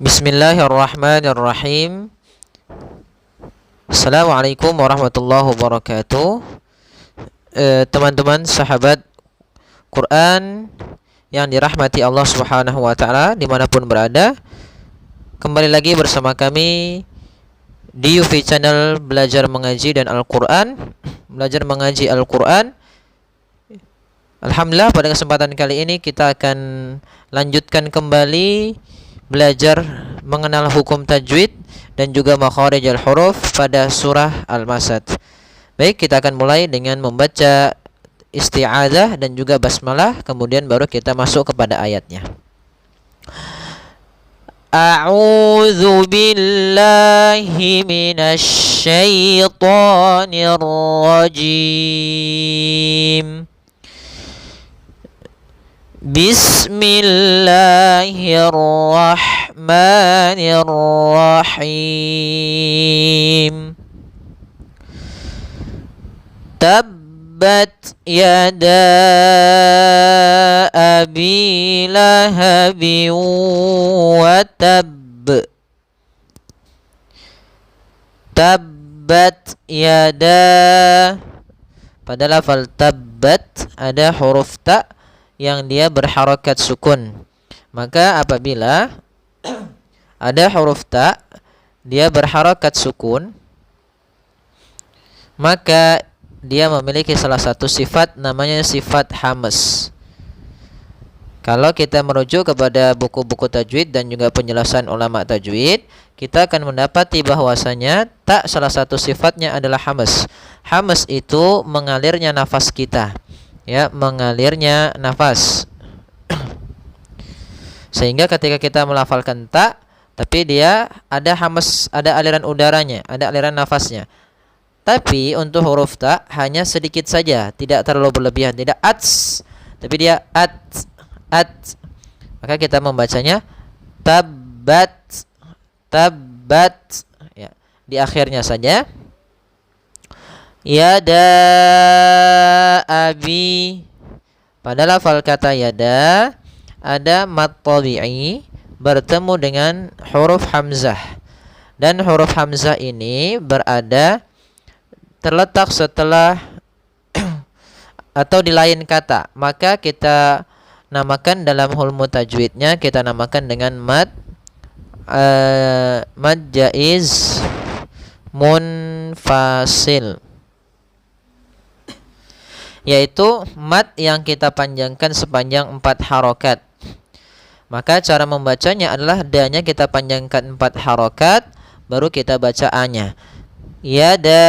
Bismillahirrahmanirrahim. Assalamualaikum warahmatullahi wabarakatuh. Teman-teman sahabat Quran yang dirahmati Allah Subhanahu wa taala dimanapun berada, kembali lagi bersama kami di UV channel Belajar Mengaji dan Al-Quran. Belajar mengaji Al-Quran. Alhamdulillah, pada kesempatan kali ini kita akan lanjutkan kembali belajar mengenal hukum tajwid dan juga makharijul huruf pada surah Al-Masad. Baik, kita akan mulai dengan membaca isti'adzah dan juga basmalah, kemudian baru kita masuk kepada ayatnya. A'udzu billahi minasy syaithanir rajim. Bismillahirrahmanirrahim. Tabbat yada abi lahabin wa tabb. Tabbat yada, pada lafal tabbat ada huruf ta yang dia berharakat sukun. Maka apabila ada huruf ta dia berharakat sukun, maka dia memiliki salah satu sifat, namanya sifat hamas. Kalau kita merujuk kepada buku-buku tajwid dan juga penjelasan ulama tajwid, kita akan mendapati bahwasanya tak salah satu sifatnya adalah hamas. Hamas itu mengalirnya nafas kita, ya, mengalirnya nafas. Sehingga ketika kita melafalkan ta, tapi dia ada hamas, ada aliran udaranya, ada aliran nafasnya. Tapi untuk huruf ta hanya sedikit saja, tidak terlalu berlebihan, tidak ats, tapi dia at. Maka kita membacanya tabbat, tabbat, ya, di akhirnya saja. Yada abi, pada lafal kata yada ada mad tabi'i bertemu dengan huruf hamzah, dan huruf hamzah ini berada terletak setelah atau di lain kata, maka kita namakan dalam ilmu tajwidnya, kita namakan dengan mad jaiz munfasil, yaitu mad yang kita panjangkan sepanjang 4 harokat. Maka cara membacanya adalah da-nya kita panjangkan 4 harokat, baru kita baca a-nya. Yada'a,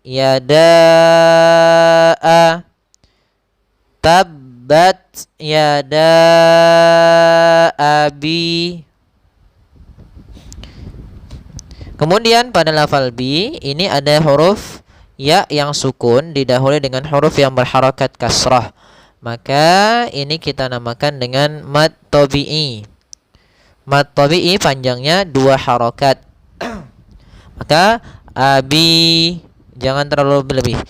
yada'a, tabbat yada abi. Kemudian pada lafal bi ini ada huruf ya yang sukun didahului dengan huruf yang berharakat kasrah, maka ini kita namakan dengan mad tabi'i. Mad tabi'i panjangnya 2 harakat. Maka abi jangan terlalu berlebih.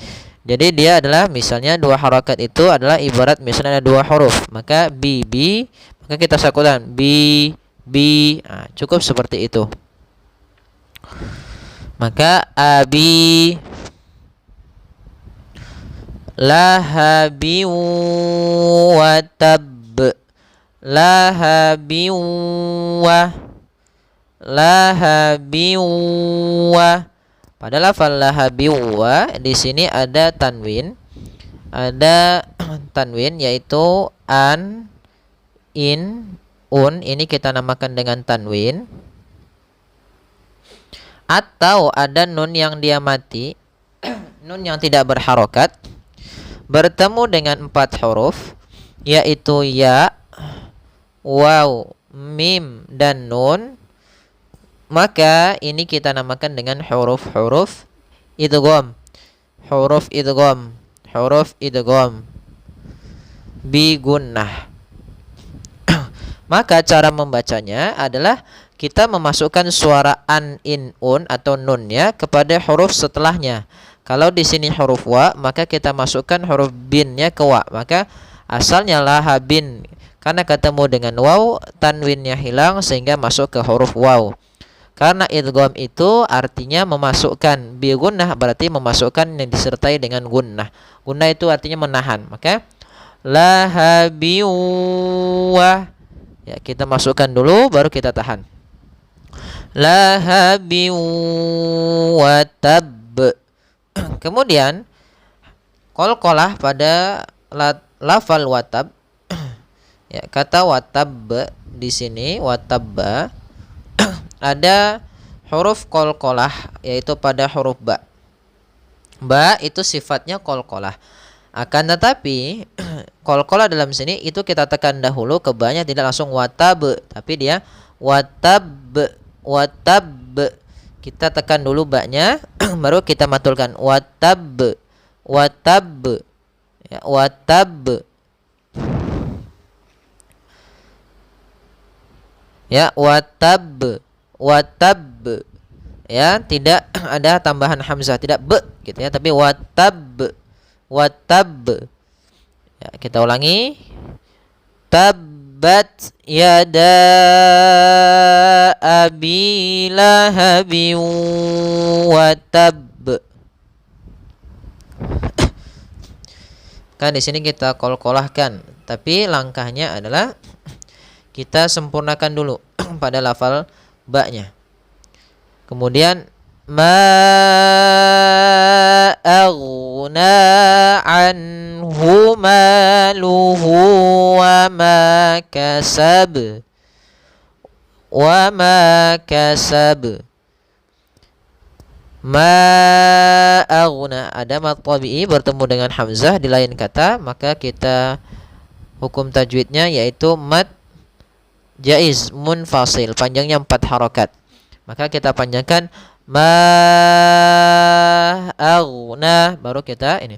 Jadi dia adalah misalnya 2 harakat itu adalah ibarat misalnya ada 2 huruf, maka bi, maka kita sakutan bi. Nah, cukup seperti itu. Maka abi lahabi wa tabb, lahabi wa, lahabi wa. Pada lafal lahabi wa di sini ada tanwin, ada tanwin yaitu an, in, un, ini kita namakan dengan tanwin. Atau ada nun yang dia mati, nun yang tidak berharokat, bertemu dengan 4 huruf, yaitu ya, waw, mim, dan nun. Maka ini kita namakan dengan huruf-huruf idgham, huruf idgham, huruf idgham bi gunnah. Maka cara membacanya adalah kita memasukkan suara an, in, un atau nunnya kepada huruf setelahnya. Kalau di sini huruf wa, maka kita masukkan huruf binnya ke wa. Maka asalnya lahabin, Karena ketemu dengan waw, tanwinnya hilang sehingga masuk ke huruf waw. Karena idgham itu artinya memasukkan, bi gunnah berarti memasukkan yang disertai dengan gunnah. Gunnah itu artinya menahan. Maka lahabiwa, ya kita masukkan dulu baru kita tahan. Lahabiwa tab. Kemudian qalqalah pada lafal watab. Ya, kata watab di sini watabba ada huruf qalqalah yaitu pada huruf ba. Ba itu sifatnya qalqalah. Akan tetapi qalqalah dalam sini itu kita tekan dahulu ke ba-nya, tidak langsung watab, tapi dia watab. Kita tekan dulu ba-nya baru kita matulkan watab. Ya, watab. Ya, watab. Ya, tidak ada tambahan hamzah, tidak be gitu ya, tapi watab. Ya, kita ulangi. Tabbat yada abi lahabin watab. Kan di sini kita qalqalahkan, tapi langkahnya adalah kita sempurnakan dulu pada lafal ba-nya. Kemudian ma aghna anhu maluhu wa ma kasab. Ma aghna, ada mad tabi'i bertemu dengan hamzah di lain kata, maka kita hukum tajwidnya yaitu mad jaiz munfasil, panjangnya 4 harakat. Maka kita panjangkan ma aghna, baru kita ini.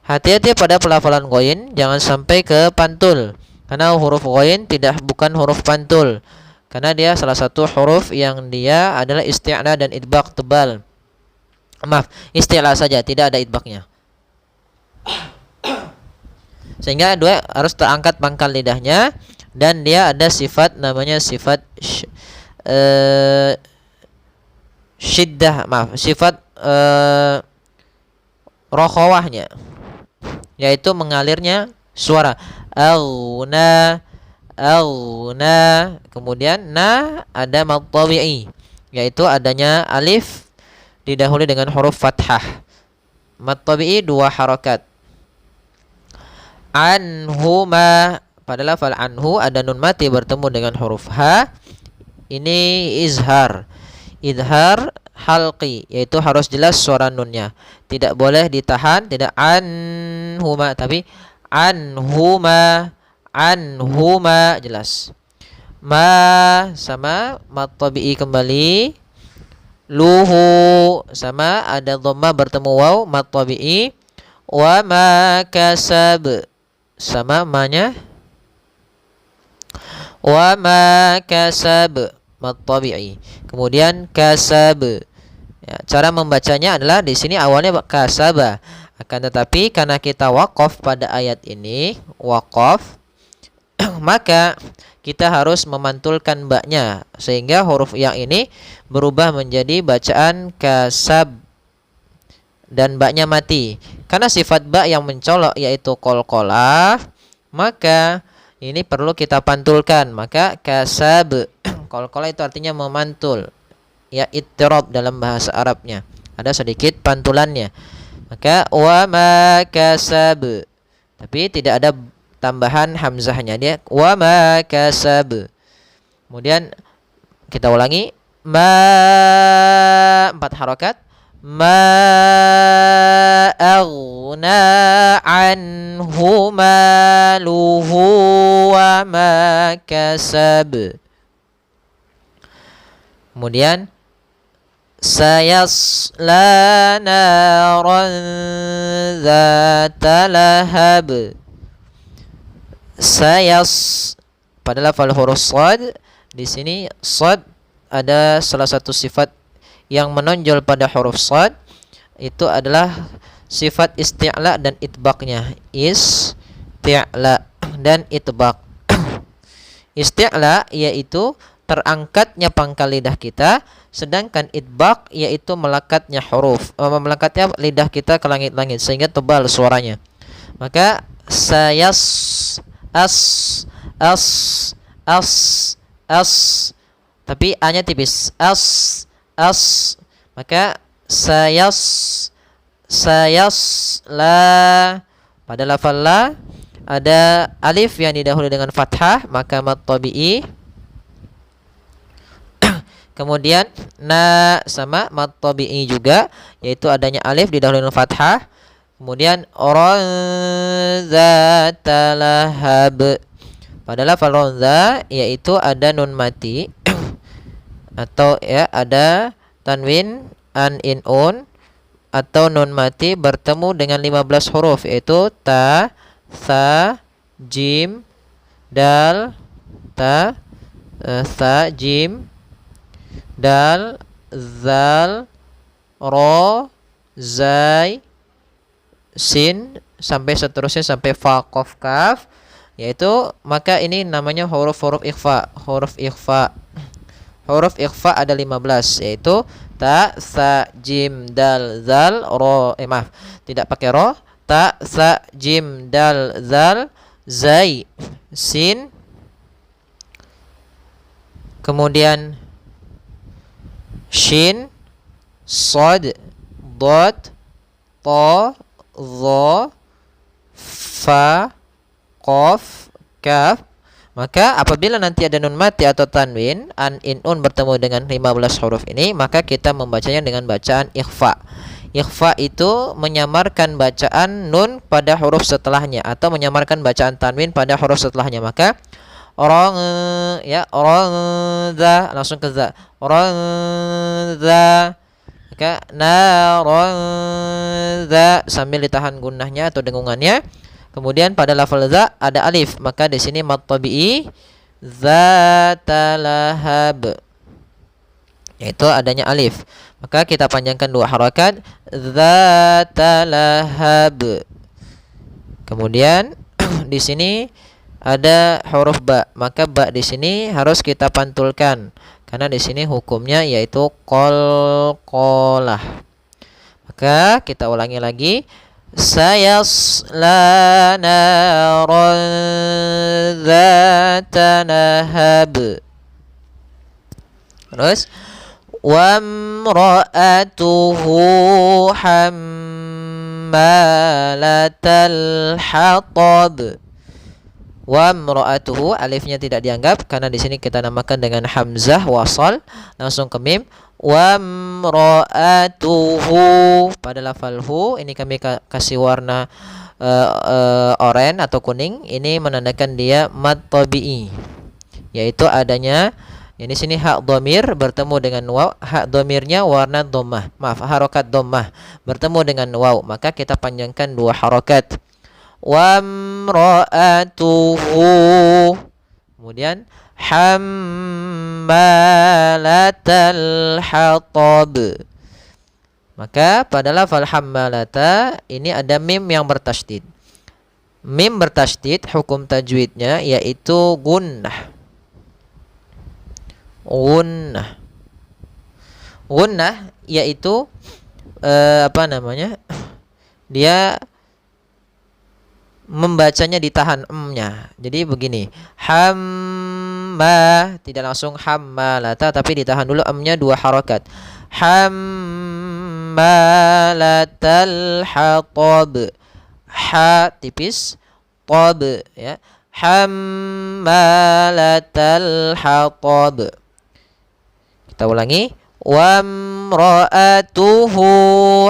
Hati-hati pada pelafalan ghain, jangan sampai ke pantul. Karena huruf ghain bukan huruf pantul. Karena dia salah satu huruf yang dia adalah isti'la dan idbaq tebal. Maaf, isti'la saja, tidak ada idbaqnya. Sehingga dua harus terangkat pangkal lidahnya, dan dia ada sifat namanya sifat syiddah, sifat rokhawahnya, yaitu mengalirnya suara aghna. Kemudian ada mad tabi'i, yaitu adanya alif didahului dengan huruf fathah. Mad tabi'i 2 harakat. Anhuma, pada lafal anhu ada nun mati bertemu dengan huruf ha. Ini izhar halqi, yaitu harus jelas suara nunnya, tidak boleh ditahan, tidak anhuma, tapi anhuma jelas. Ma sama mad tabi'i kembali. Luhu sama ada dhamma bertemu waw mad tabi'i. Wa ma kasab sama ma-nya wa ma kasab mad tabi'i. Kemudian kasab. Ya, cara membacanya adalah di sini awalnya kasaba. Akan tetapi karena kita waqaf pada ayat ini, maka kita harus memantulkan ba-nya sehingga huruf yang ini berubah menjadi bacaan kasab dan ba-nya mati. Karena sifat ba yang mencolok yaitu qalqalah, maka ini perlu kita pantulkan. Maka kasab, qalqalah itu artinya memantul, ya ittirab dalam bahasa Arabnya, ada sedikit pantulannya. Maka wa ma kasab, tapi tidak ada tambahan hamzahnya, dia wa ma kasab. Kemudian kita ulangi ma 4 harakat. Ma aghna anhu maluhu wa ma kasab. Kemudian sayasla naran dzata lahab. Pada lafal huruf shad, di sini shad ada salah satu sifat yang menonjol pada huruf shad, itu adalah sifat isti'la dan itbaqnya. Isti'la dan itbaq. Isti'la yaitu terangkatnya pangkal lidah kita, sedangkan idbaq yaitu melekatnya melekatnya lidah kita ke langit-langit sehingga tebal suaranya. Maka sayas as as as as, tapi a-nya tipis. As. Maka sayas la. Pada lafal la ada alif yang didahului dengan fathah, maka mad tabi'i. Kemudian na sama mad tabi'i juga, yaitu adanya alif didahului dengan fathah. Kemudian zata lahab. Pada lafal ronza yaitu ada nun mati atau ya ada tanwin an in un atau nun mati bertemu dengan 15 huruf, yaitu ta, tha, jim, dal, ta, tha, jim, dal, zal, ro, zai, sin, sampai seterusnya sampai fa, qaf, kaf, yaitu maka ini namanya huruf-huruf ikhfa. Huruf ikhfa ada 15, yaitu ta, sa, jim, dal, zal, ro, tidak pakai ro, ta, sa, jim, dal, zal, zai, sin, kemudian shin, sod, dod, to, dho, fa, qaf, kaf. Maka apabila nanti ada nun mati atau tanwin an in un bertemu dengan 15 huruf ini, maka kita membacanya dengan bacaan ikhfa. Ikhfa itu menyamarkan bacaan nun pada huruf setelahnya atau menyamarkan bacaan tanwin pada huruf setelahnya. Maka orang za langsung ke za. Orang za. Maka naron za sambil ditahan gunnahnya atau dengungannya. Kemudian pada lafal za ada alif, maka di sini mad tabi'i zata lahab, yaitu adanya alif. Maka kita panjangkan 2 harakat zata lahab. Kemudian di sini ada huruf ba, maka ba di sini harus kita pantulkan karena di sini hukumnya yaitu qalqalah. Maka kita ulangi lagi. Sayasla naran dzata lahab. Terus wamra'atuhu hammalatal hatab. Wamra'atuhu alifnya tidak dianggap karena di sini kita namakan dengan hamzah wasal langsung ke mim. Wamra'atuhu pada lafal hu ini kami kasih warna oranye atau kuning, ini menandakan dia mad tabi'i, yaitu adanya ini sini hak dhamir bertemu dengan waw, hak dhamirnya warna dhammah, harokat dhammah bertemu dengan waw, maka kita panjangkan 2 harokat. Wamra'atuhu, kemudian hammalatal hatab. Maka pada lafal hammalata ini ada mim yang bertasydid. Mim bertasydid hukum tajwidnya yaitu gunnah. Gunnah yaitu dia membacanya ditahan nya. Jadi begini, hamma tidak langsung hammalata tapi ditahan dulu nya 2 harakat. Hammalatal hatab. Ha tipis, tab ya. Hammalatal hatab. Kita ulangi. Wamra'atuhu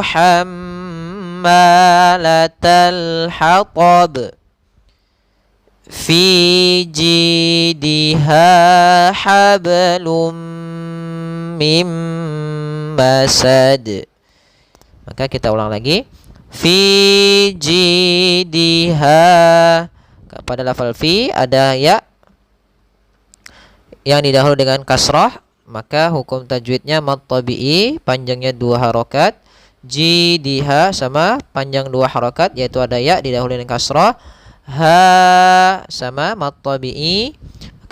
hammalatal hatab fi jidiha hablum mim masad. Maka kita ulang lagi. Fi jidiha, pada lafal fi ada ya yang didahului dengan kasrah, maka hukum tajwidnya mad tabi'i, panjangnya 2 harakat. Jidiha sama panjang 2 harakat, yaitu ada ya didahului dengan kasrah. Ha sama mad tabi'i,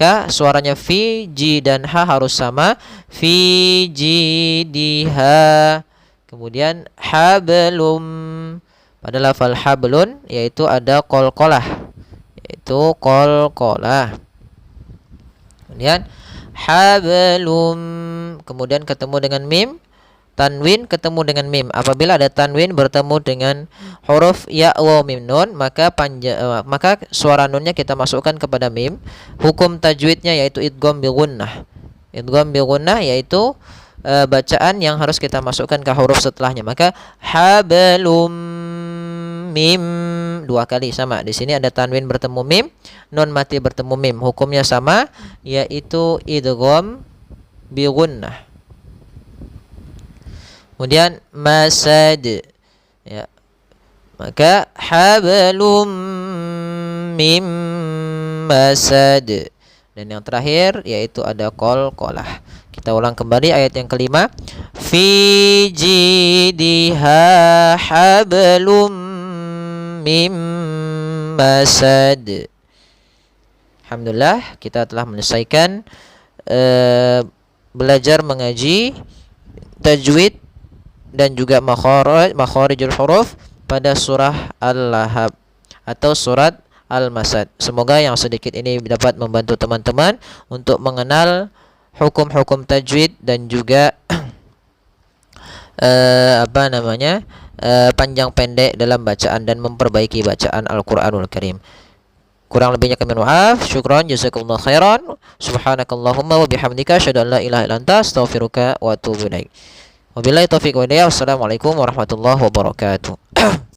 maka suaranya fi, ji dan ha harus sama. Fi jidiha. Kemudian hablum. Pada lafal hablun yaitu ada qalqalah, yaitu qalqalah. Kemudian hablum, kemudian ketemu dengan mim, tanwin ketemu dengan mim. Apabila ada tanwin bertemu dengan huruf ya, waw, mim, nun, maka suara nunnya kita masukkan kepada mim. Hukum tajwidnya yaitu idgham bi gunnah. Idgham bi gunnah yaitu bacaan yang harus kita masukkan ke huruf setelahnya. Maka hablum mim, dua kali sama. Di sini ada tanwin bertemu mim, nun mati bertemu mim. Hukumnya sama, yaitu idgham bi gunnah. Kemudian masad, ya. Maka hablum mim masad. Dan yang terakhir yaitu ada qalqalah. Kita ulang kembali ayat yang kelima. Fi jidiha hablum mim masad. Alhamdulillah, kita telah menyelesaikan belajar mengaji tajwid dan juga makharijul huruf pada surah Al-Lahab atau surat Al-Masad. Semoga yang sedikit ini dapat membantu teman-teman untuk mengenal hukum-hukum tajwid dan juga panjang pendek dalam bacaan dan memperbaiki bacaan Al-Qur'anul Karim. Kurang lebihnya kami maaf. Syukran, jazakumullah khairan. Subhanakallahumma wa bihamdika asyhadu an la ilaha illa anta astaghfiruka wa atubu ilaik. Wabillahi taufiq wa hidayah. Wassalamualaikum warahmatullahi wabarakatuh.